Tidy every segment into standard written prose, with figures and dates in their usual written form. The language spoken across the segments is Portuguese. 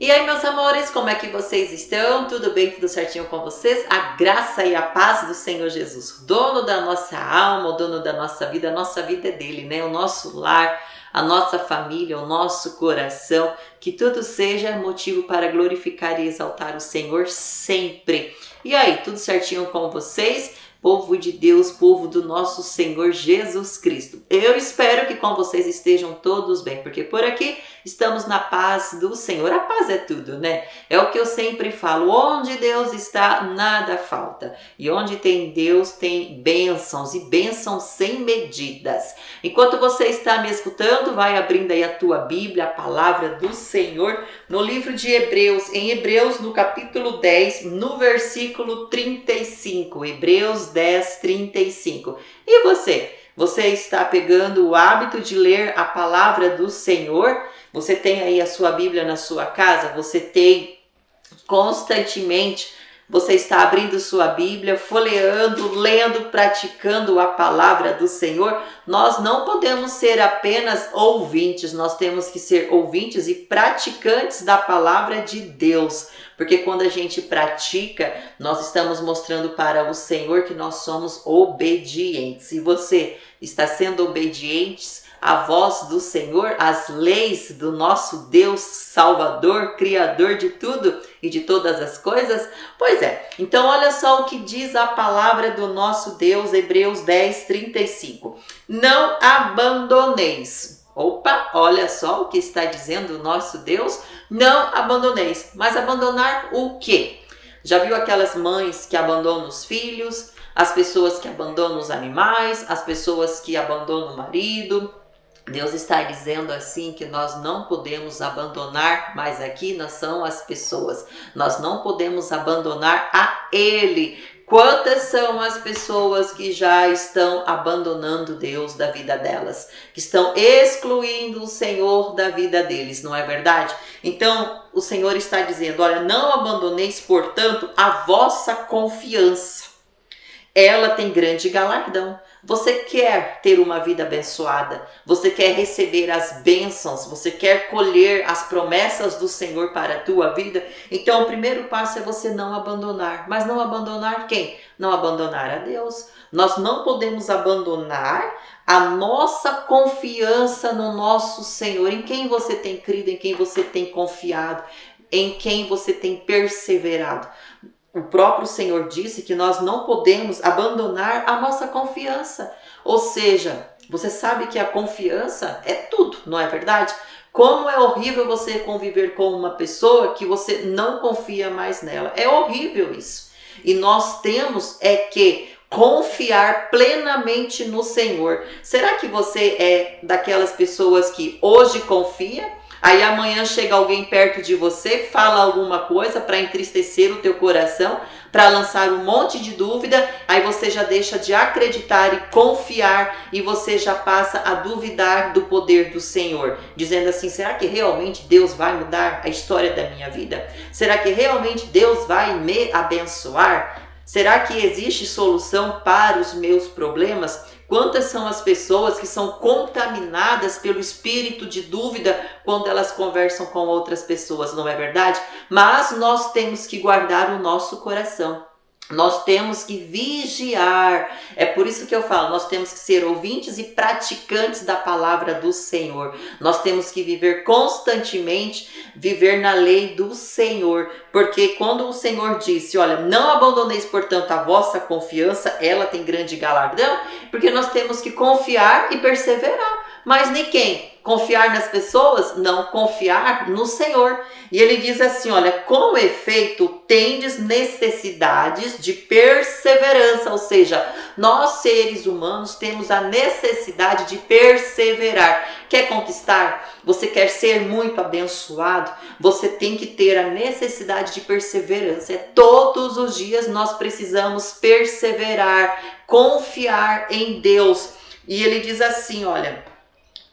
E aí, meus amores, como é que vocês estão? Tudo bem? Tudo certinho com vocês? A graça e a paz do Senhor Jesus, dono da nossa alma, o dono da nossa vida. A nossa vida é dele, né? O nosso lar, a nossa família, o nosso coração. Que tudo seja motivo para glorificar e exaltar o Senhor sempre. E aí, tudo certinho com vocês? Povo de Deus, povo do nosso Senhor Jesus Cristo. Eu espero que com vocês estejam todos bem, porque por aqui estamos na paz do Senhor. A paz é tudo, né? É o que eu sempre falo. Onde Deus está, nada falta. E onde tem Deus, tem bênçãos, e bênçãos sem medidas. Enquanto você está me escutando, vai abrindo aí a tua Bíblia, a palavra do Senhor, no livro de Hebreus, em Hebreus, no capítulo 10, no versículo 35. Hebreus 10, 35. E você? Você está pegando o hábito de ler a palavra do Senhor? Você tem aí a sua Bíblia na sua casa? Você tem constantemente, você está abrindo sua Bíblia, folheando, lendo, praticando a palavra do Senhor? Nós não podemos ser apenas ouvintes, nós temos que ser ouvintes e praticantes da palavra de Deus. Porque quando a gente pratica, nós estamos mostrando para o Senhor que nós somos obedientes. E você está sendo obediente à voz do Senhor, às leis do nosso Deus Salvador, Criador de tudo e de todas as coisas? Pois é, então olha só o que diz a palavra do nosso Deus, Hebreus 10, 35. Não abandoneis. Opa, olha só o que está dizendo o nosso Deus. Não abandoneis. Mas abandonar o quê? Já viu aquelas mães que abandonam os filhos, as pessoas que abandonam os animais, as pessoas que abandonam o marido? Deus está dizendo assim que nós não podemos abandonar, mas aqui nós são as pessoas. Nós não podemos abandonar a Ele. Quantas são as pessoas que já estão abandonando Deus da vida delas? Que estão excluindo o Senhor da vida deles, não é verdade? Então, o Senhor está dizendo, olha, não abandoneis, portanto, a vossa confiança. Ela tem grande galardão. Você quer ter uma vida abençoada, você quer receber as bênçãos, você quer colher as promessas do Senhor para a tua vida? Então o primeiro passo é você não abandonar. Mas não abandonar quem? Não abandonar a Deus. Nós não podemos abandonar a nossa confiança no nosso Senhor. Em quem você tem crido, em quem você tem confiado, em quem você tem perseverado. O próprio Senhor disse que nós não podemos abandonar a nossa confiança. Ou seja, você sabe que a confiança é tudo, não é verdade? Como é horrível você conviver com uma pessoa que você não confia mais nela. É horrível isso. E nós temos que confiar plenamente no Senhor. Será que você é daquelas pessoas que hoje confia? Aí amanhã chega alguém perto de você, fala alguma coisa para entristecer o teu coração, para lançar um monte de dúvida, aí você já deixa de acreditar e confiar e você já passa a duvidar do poder do Senhor, dizendo assim, será que realmente Deus vai mudar a história da minha vida? Será que realmente Deus vai me abençoar? Será que existe solução para os meus problemas? Quantas são as pessoas que são contaminadas pelo espírito de dúvida quando elas conversam com outras pessoas, não é verdade? Mas nós temos que guardar o nosso coração. Nós temos que vigiar. É por isso que eu falo, nós temos que ser ouvintes e praticantes da palavra do Senhor. Nós temos que viver constantemente, viver na lei do Senhor. Porque quando o Senhor disse, olha, não abandoneis, portanto, a vossa confiança, ela tem grande galardão, porque nós temos que confiar e perseverar. Mas nem quem? Confiar nas pessoas? Não, confiar no Senhor. E ele diz assim, olha, com efeito tendes necessidades de perseverança, ou seja, nós seres humanos temos a necessidade de perseverar. Quer conquistar? Você quer ser muito abençoado? Você tem que ter a necessidade de perseverança. Todos os dias nós precisamos perseverar, confiar em Deus. E ele diz assim, olha,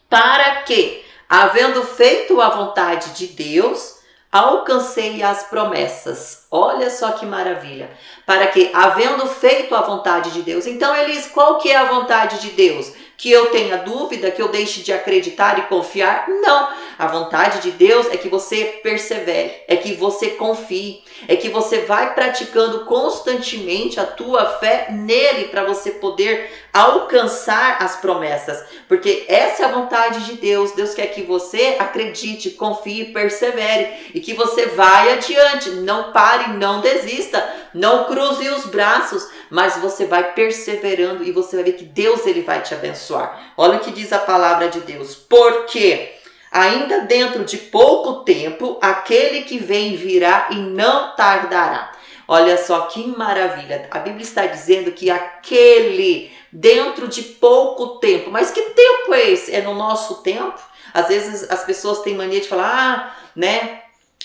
para que, havendo feito a vontade de Deus, alcancei as promessas. Olha só que maravilha. Para que, havendo feito a vontade de Deus. Então ele diz, qual que é a vontade de Deus? que eu tenha dúvida, que eu deixe de acreditar e confiar. Não. A vontade de Deus é que você persevere, é que você confie, é que você vai praticando constantemente a tua fé nele para você poder alcançar as promessas. Porque essa é a vontade de Deus. Deus quer que você acredite, confie, persevere e que você vai adiante. Não pare, não desista, não cruze os braços, mas você vai perseverando e você vai ver que Deus ele vai te abençoar. Olha o que diz a palavra de Deus. Porque ainda dentro de pouco tempo, aquele que vem virá e não tardará. Olha só que maravilha. A Bíblia está dizendo que aquele dentro de pouco tempo. Mas que tempo é esse? É no nosso tempo? Às vezes as pessoas têm mania de falar, né?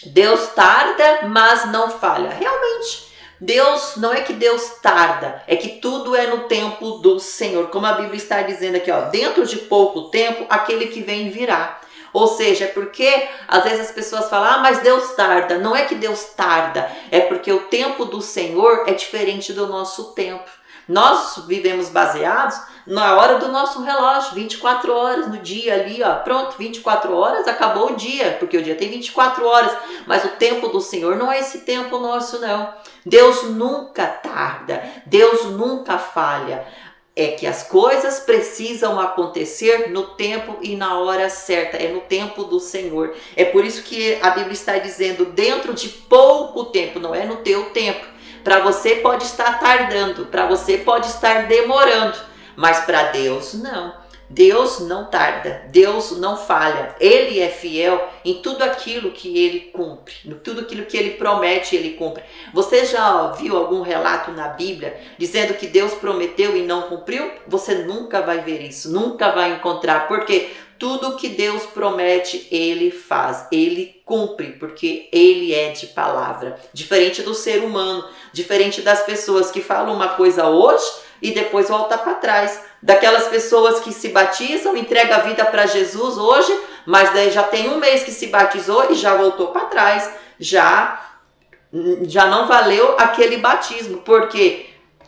Deus tarda, mas não falha. Realmente, Deus, não é que Deus tarda, é que tudo é no tempo do Senhor. Como a Bíblia está dizendo aqui, ó, dentro de pouco tempo, aquele que vem virá. Ou seja, é porque às vezes as pessoas falam, mas Deus tarda. Não é que Deus tarda, é porque o tempo do Senhor é diferente do nosso tempo. Nós vivemos baseados na hora do nosso relógio, 24 horas no dia ali, ó, pronto, 24 horas, acabou o dia, porque o dia tem 24 horas, mas o tempo do Senhor não é esse tempo nosso, não. Deus nunca tarda, Deus nunca falha. É que as coisas precisam acontecer no tempo e na hora certa, é no tempo do Senhor. É por isso que a Bíblia está dizendo, dentro de pouco tempo, não é no teu tempo. Para você pode estar tardando, para você pode estar demorando, mas para Deus não. Deus não tarda, Deus não falha. Ele é fiel em tudo aquilo que ele cumpre, em tudo aquilo que ele promete, ele cumpre. Você já viu algum relato na Bíblia dizendo que Deus prometeu e não cumpriu? Você nunca vai ver isso, nunca vai encontrar, porque tudo que Deus promete, ele faz, ele cumpre, porque ele é de palavra. Diferente do ser humano, diferente das pessoas que falam uma coisa hoje e depois volta para trás. Daquelas pessoas que se batizam, entregam a vida para Jesus hoje, mas daí já tem um mês que se batizou e já voltou para trás. Já não valeu aquele batismo, porque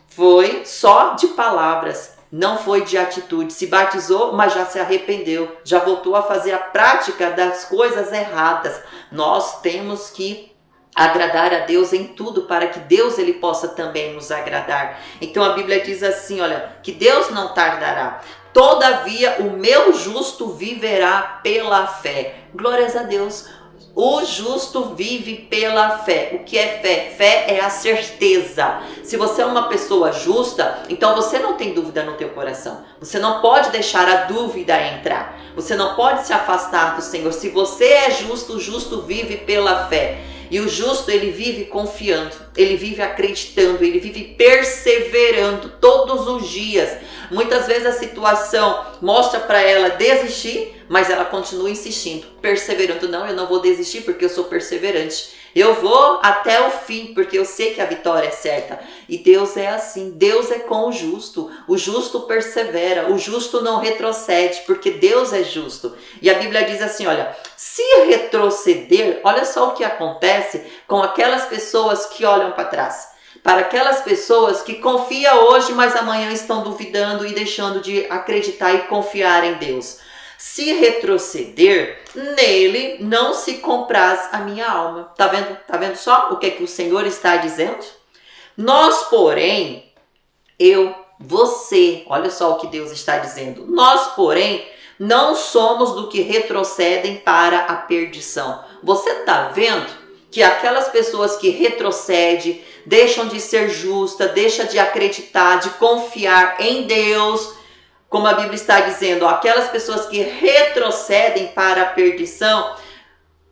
foi só de palavras. Não foi de atitude, se batizou, mas já se arrependeu, já voltou a fazer a prática das coisas erradas. Nós temos que agradar a Deus em tudo, para que Deus ele possa também nos agradar. Então a Bíblia diz assim, olha, que Deus não tardará. Todavia o meu justo viverá pela fé. Glórias a Deus. O justo vive pela fé. O que é fé? Fé é a certeza. Se você é uma pessoa justa, então você não tem dúvida no teu coração. Você não pode deixar a dúvida entrar. Você não pode se afastar do Senhor. Se você é justo, o justo vive pela fé. E o justo, ele vive confiando, ele vive acreditando, ele vive perseverando todos os dias. Muitas vezes a situação mostra para ela desistir, mas ela continua insistindo, perseverando. Não, eu não vou desistir porque eu sou perseverante. Eu vou até o fim, porque eu sei que a vitória é certa. E Deus é assim, Deus é com o justo persevera, o justo não retrocede, porque Deus é justo. E a Bíblia diz assim, olha, se retroceder, olha só o que acontece com aquelas pessoas que olham para trás. Para aquelas pessoas que confiam hoje, mas amanhã estão duvidando e deixando de acreditar e confiar em Deus. Se retroceder, nele não se compraz a minha alma. Tá vendo só o que é que o Senhor está dizendo? Nós, porém, você, olha só o que Deus está dizendo. Nós, porém, não somos do que retrocedem para a perdição. Você tá vendo que aquelas pessoas que retrocedem, deixam de ser justas, deixam de acreditar, de confiar em Deus, como a Bíblia está dizendo, aquelas pessoas que retrocedem para a perdição,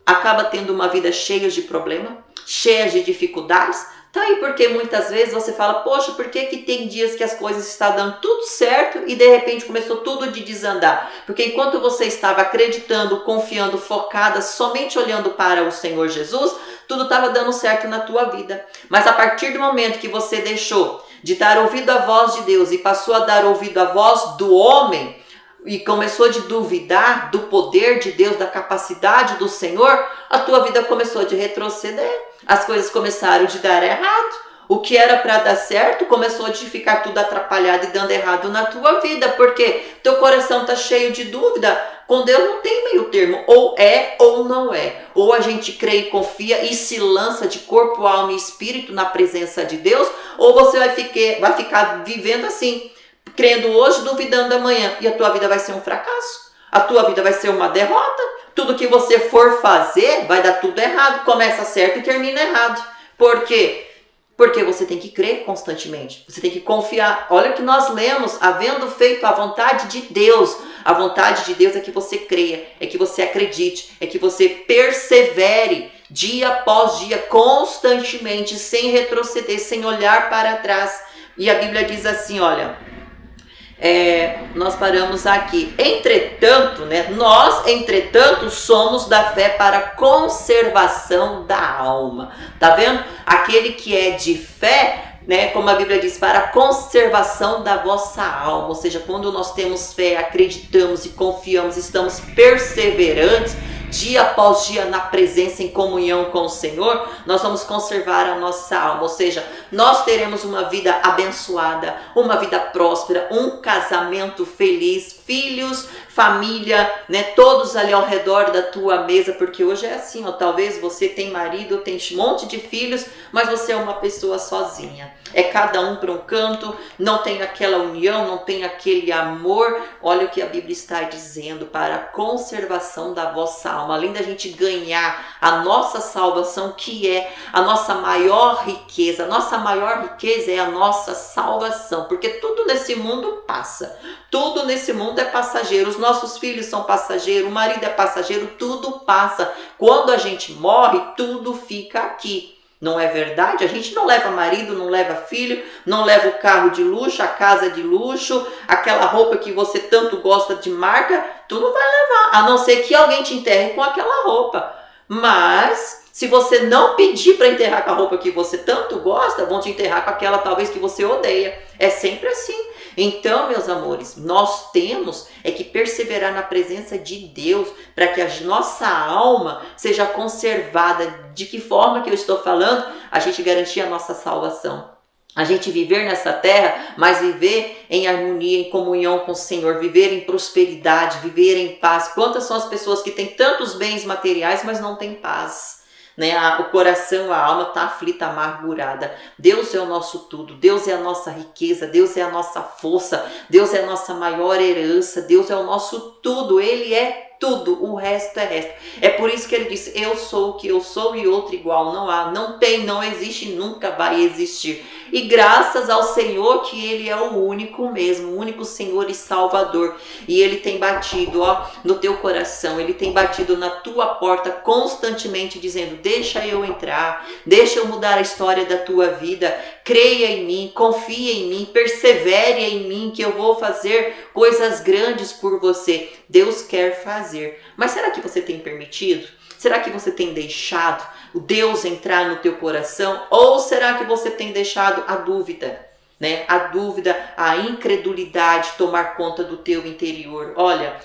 acaba tendo uma vida cheia de problemas, cheia de dificuldades. Tá aí porque muitas vezes você fala, poxa, por que tem dias que as coisas estão dando tudo certo e de repente começou tudo de desandar? Porque enquanto você estava acreditando, confiando, focada, somente olhando para o Senhor Jesus, tudo estava dando certo na tua vida. Mas a partir do momento que você deixou de dar ouvido à voz de Deus e passou a dar ouvido à voz do homem e começou a duvidar do poder de Deus, da capacidade do Senhor, a tua vida começou a retroceder, as coisas começaram a dar errado. O que era para dar certo começou a ficar tudo atrapalhado e dando errado na tua vida, porque teu coração está cheio de dúvida. Com Deus não tem meio termo, ou é ou não é. Ou a gente crê e confia e se lança de corpo, alma e espírito na presença de Deus, ou você vai ficar vivendo assim, crendo hoje, duvidando amanhã, e a tua vida vai ser um fracasso. A tua vida vai ser uma derrota. Tudo que você for fazer vai dar tudo errado, começa certo e termina errado. Por quê? Porque você tem que crer constantemente, você tem que confiar. Olha o que nós lemos, havendo feito a vontade de Deus. A vontade de Deus é que você creia, é que você acredite, é que você persevere dia após dia, constantemente, sem retroceder, sem olhar para trás. E a Bíblia diz assim, olha, nós paramos aqui. Entretanto, nós, entretanto, somos da fé para conservação da alma. Tá vendo? Aquele que é de fé, como a Bíblia diz, para a conservação da vossa alma. Ou seja, quando nós temos fé, acreditamos e confiamos, estamos perseverantes, dia após dia na presença, em comunhão com o Senhor, nós vamos conservar a nossa alma, ou seja, nós teremos uma vida abençoada, uma vida próspera, um casamento feliz, filhos, família, todos ali ao redor da tua mesa, porque hoje é assim, talvez você tem marido, tem um monte de filhos, mas você é uma pessoa sozinha, é cada um para um canto, não tem aquela união, não tem aquele amor. Olha o que a Bíblia está dizendo, para a conservação da vossa alma, além da gente ganhar a nossa salvação, que é a nossa maior riqueza. A nossa maior riqueza é a nossa salvação, porque tudo nesse mundo passa, tudo nesse mundo é passageiro, os nossos filhos são passageiros, o marido é passageiro, tudo passa. Quando a gente morre, tudo fica aqui. Não é verdade? A gente não leva marido, não leva filho, não leva o carro de luxo, a casa de luxo, aquela roupa que você tanto gosta de marca, tu não vai levar, a não ser que alguém te enterre com aquela roupa. Mas se você não pedir para enterrar com a roupa que você tanto gosta, vão te enterrar com aquela talvez que você odeia. É sempre assim. Então, meus amores, nós temos que perseverar na presença de Deus para que a nossa alma seja conservada. De que forma que eu estou falando? A gente garantir a nossa salvação. A gente viver nessa terra, mas viver em harmonia, em comunhão com o Senhor, viver em prosperidade, viver em paz. Quantas são as pessoas que têm tantos bens materiais, mas não têm paz? O coração, a alma está aflita, amargurada. Deus é o nosso tudo, Deus é a nossa riqueza, Deus é a nossa força, Deus é a nossa maior herança, Deus é o nosso tudo, Ele é tudo, o resto é resto. É por isso que ele disse, eu sou o que eu sou e outro igual não há, não tem, não existe, nunca vai existir. E graças ao Senhor que Ele é o único mesmo, o único Senhor e Salvador. E Ele tem batido no teu coração, Ele tem batido na tua porta constantemente dizendo, deixa eu entrar, deixa eu mudar a história da tua vida, creia em mim, confia em mim, persevere em mim que eu vou fazer coisas grandes por você. Deus quer fazer. Mas será que você tem permitido? Será que você tem deixado o Deus entrar no teu coração? Ou será que você tem deixado a dúvida, a dúvida, a incredulidade tomar conta do teu interior? Olha,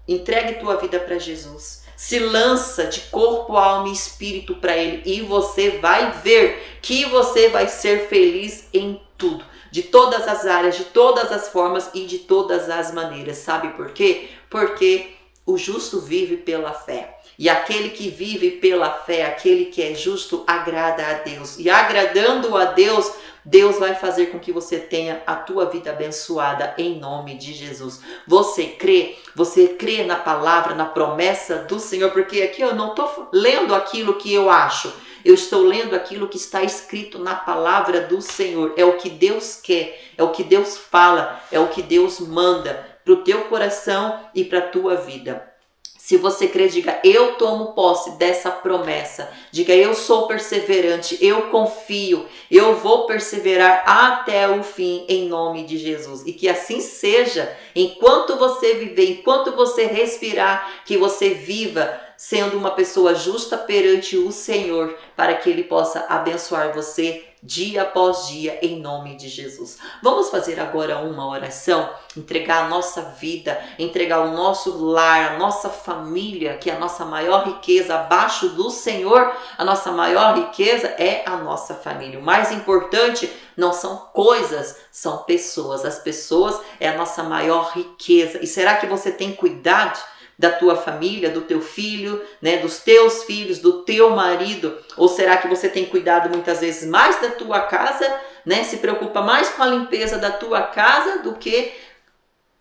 entregue tua vida para Jesus. Se lança de corpo, alma e espírito para Ele e você vai ver que você vai ser feliz em tudo. De todas as áreas, de todas as formas e de todas as maneiras. Sabe por quê? Porque o justo vive pela fé. E aquele que vive pela fé, aquele que é justo, agrada a Deus. E agradando a Deus, Deus vai fazer com que você tenha a tua vida abençoada em nome de Jesus. Você crê na palavra, na promessa do Senhor, porque aqui eu não estou lendo aquilo que eu acho. Eu estou lendo aquilo que está escrito na palavra do Senhor. É o que Deus quer, é o que Deus fala, é o que Deus manda para o teu coração e para a tua vida. Se você crê, diga, eu tomo posse dessa promessa. Diga, eu sou perseverante, eu confio, eu vou perseverar até o fim em nome de Jesus. E que assim seja, enquanto você viver, enquanto você respirar, que você viva sendo uma pessoa justa perante o Senhor, para que Ele possa abençoar você dia após dia, em nome de Jesus. Vamos fazer agora uma oração, entregar a nossa vida, entregar o nosso lar, a nossa família, que é a nossa maior riqueza. Abaixo do Senhor, a nossa maior riqueza é a nossa família. O mais importante não são coisas, são pessoas. As pessoas é a nossa maior riqueza. E será que você tem cuidado da tua família, do teu filho, né, dos teus filhos, do teu marido? Ou será que você tem cuidado muitas vezes mais da tua casa, né, se preocupa mais com a limpeza da tua casa do que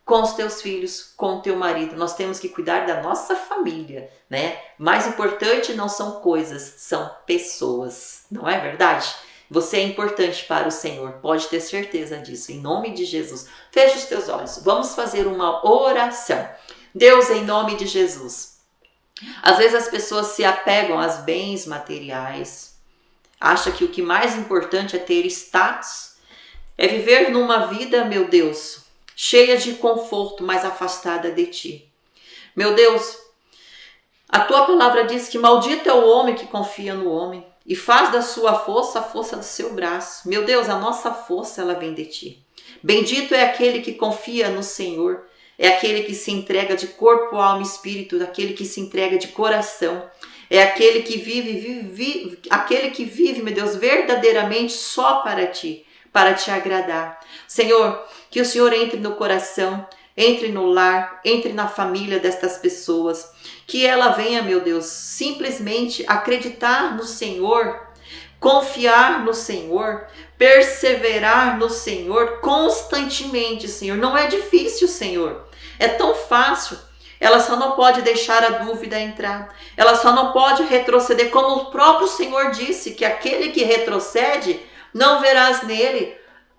com os teus filhos, com o teu marido? Nós temos que cuidar da nossa família, né? Mais importante não são coisas, são pessoas, não é verdade? Você é importante para o Senhor, pode ter certeza disso, em nome de Jesus. Feche os teus olhos, vamos fazer uma oração. Deus, em nome de Jesus, às vezes as pessoas se apegam aos bens materiais, acham que o que mais importante é ter status, é viver numa vida, meu Deus, cheia de conforto, mas afastada de Ti. Meu Deus, a Tua palavra diz que maldito é o homem que confia no homem e faz da sua força a força do seu braço. Meu Deus, a nossa força, ela vem de Ti. Bendito é aquele que confia no Senhor. É aquele que se entrega de corpo, alma e espírito, aquele que se entrega de coração. É aquele que vive, meu Deus, verdadeiramente só para Ti, para Te agradar. Senhor, que o Senhor entre no coração, entre no lar, entre na família destas pessoas. Que ela venha, meu Deus, simplesmente acreditar no Senhor, confiar no Senhor, perseverar no Senhor constantemente, Senhor. Não é difícil, Senhor. É tão fácil. Ela só não pode deixar a dúvida entrar. Ela só não pode retroceder, como o próprio Senhor disse, que aquele que retrocede, não verás nele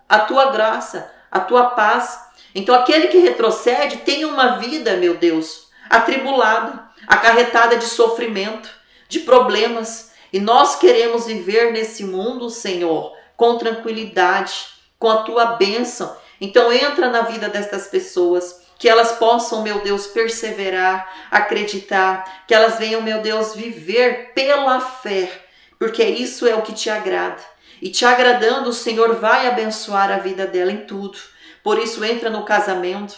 a tua graça, a tua paz. Então aquele que retrocede tem uma vida, meu Deus, atribulada, acarretada de sofrimento, de problemas. E nós queremos viver nesse mundo, Senhor, com tranquilidade, com a tua bênção. Então entra na vida destas pessoas, que elas possam, meu Deus, perseverar, acreditar, que elas venham, meu Deus, viver pela fé, porque isso é o que Te agrada. E Te agradando, o Senhor vai abençoar a vida dela em tudo. Por isso entra no casamento,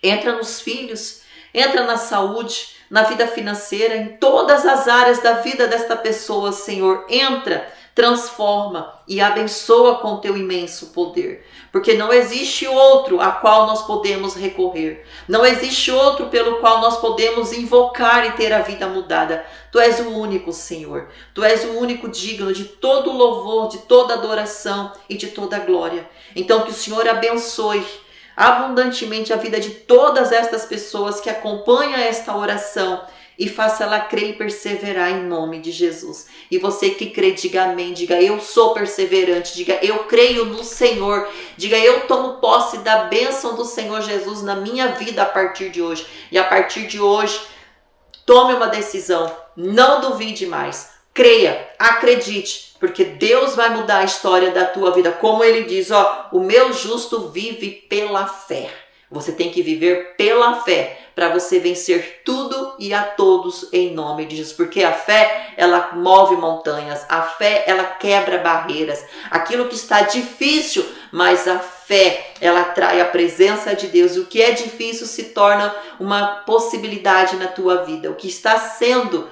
entra nos filhos, entra na saúde, na vida financeira, em todas as áreas da vida desta pessoa, Senhor. Entra, transforma e abençoa com Teu imenso poder. Porque não existe outro a qual nós podemos recorrer. Não existe outro pelo qual nós podemos invocar e ter a vida mudada. Tu és o único, Senhor. Tu és o único digno de todo louvor, de toda adoração e de toda glória. Então que o Senhor abençoe abundantemente a vida de todas estas pessoas que acompanham esta oração e faça ela crer e perseverar em nome de Jesus. E você que crê, diga amém, diga eu sou perseverante, diga eu creio no Senhor, diga eu tomo posse da bênção do Senhor Jesus na minha vida a partir de hoje. E a partir de hoje, tome uma decisão, não duvide mais, creia, acredite, porque Deus vai mudar a história da tua vida. Como Ele diz, o meu justo vive pela fé. Você tem que viver pela fé para você vencer tudo e a todos em nome de Jesus. Porque a fé, ela move montanhas. A fé, ela quebra barreiras. Aquilo que está difícil, mas a fé, ela atrai a presença de Deus. O que é difícil se torna uma possibilidade na tua vida. O que está sendo,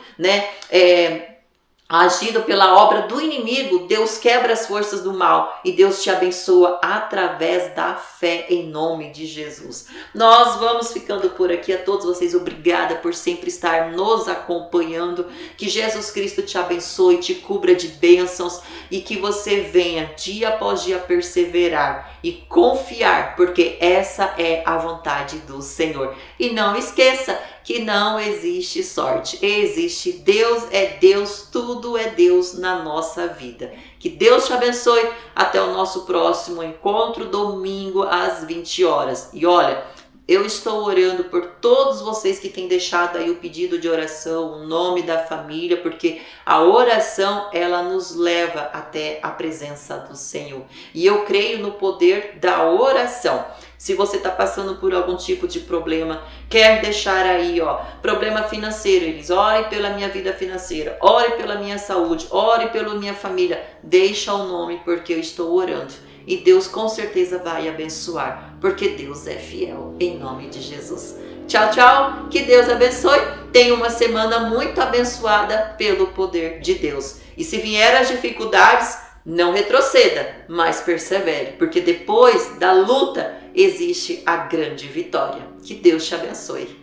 agindo pela obra do inimigo, Deus quebra as forças do mal e Deus te abençoa através da fé em nome de Jesus. Nós vamos ficando por aqui. A todos vocês, obrigada por sempre estar nos acompanhando. Que Jesus Cristo te abençoe, te cubra de bênçãos e que você venha dia após dia perseverar e confiar, porque essa é a vontade do Senhor. E não esqueça que não existe sorte, existe Deus, é Deus, tudo é Deus na nossa vida. Que Deus te abençoe, até o nosso próximo encontro, domingo às 20 horas. E olha, Eu estou orando por todos vocês que têm deixado aí o pedido de oração, o nome da família, porque a oração, ela nos leva até a presença do Senhor. E eu creio no poder da oração. Se você está passando por algum tipo de problema, quer deixar aí, problema financeiro, eles ore pela minha vida financeira, ore pela minha saúde, ore pela minha família, deixa o nome porque eu estou orando. E Deus com certeza vai abençoar, porque Deus é fiel, em nome de Jesus. Tchau, tchau, que Deus abençoe. Tenha uma semana muito abençoada pelo poder de Deus. E se vier as dificuldades, não retroceda, mas persevere, porque depois da luta existe a grande vitória. Que Deus te abençoe.